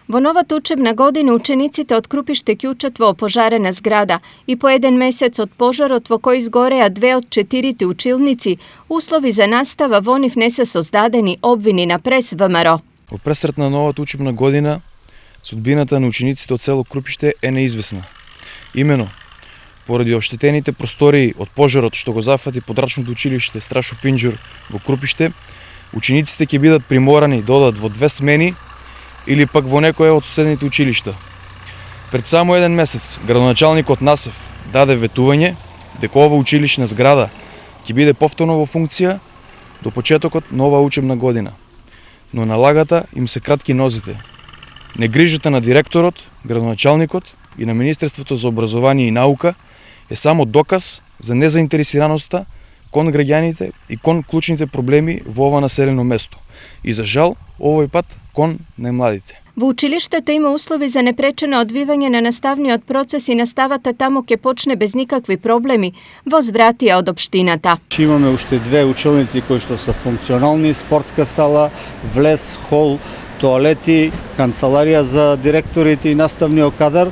Во новата учебна година учениците од Крупиште ќе учат во опожарена зграда и по еден месец од пожарот во кој изгореа 2 од 4 училници, услови за настава во нив не се создадени, обвини на прес ВМРО. Во пресрет на новата учебна година, судбината на учениците од село Крупиште е неизвестна. Имено, поради оштетените простории од пожарот што го зафати подрачното училиште Страшо Пинџур во Крупиште, учениците ќе бидат приморани да одат во 2 смени или пак во некое од соседните училишта. Пред само еден месец, градоначалникот Насев даде ветување дека ова училишна зграда ќе биде повторно во функција до почетокот на оваа учебна година. Но на лагата им се кратки нозите. Негрижата на директорот, градоначалникот и на Министерството за образование и наука е само доказ за незаинтересираноста кон граѓаните и кон клучните проблеми во ова населено место. И за жал, овој пат кон најмладите. Во училиштето има услови за непречено одвивање на наставниот процес и наставата таму ќе почне без никакви проблеми, возвратија од општината. Имаме уште 2 училници кои што се функционални, спортска сала, влез, хол, тоалети, канцеларија за директорите и наставниот кадар.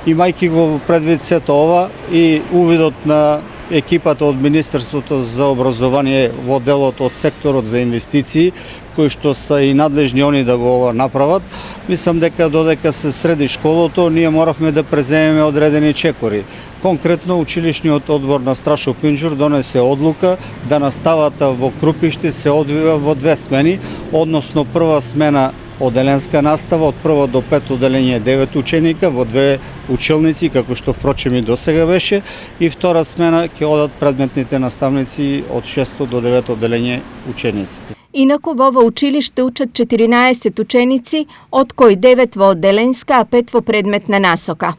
Имајќи го предвид сето ова и увидот на екипата од Министерството за образование во делот од секторот за инвестиции, кои што се и надлежни они да го направат, мислам дека додека се среди школото, ние моравме да преземеме одредени чекори. Конкретно, училишниот одбор на Страшо Пинџур донесе одлука да наставата во Крупиште се одвива во 2 смени, односно прва смена оделенска настава од 1 до 5 оделение 9 ученика во 2 училници, како што впрочем и досега беше, и втора смена ќе одат предметните наставници од 6 до 9 оделение учениците. Инаку во ова училиште учат 14 ученици, од кои 9 во оделенска, а 5 во предметна насока.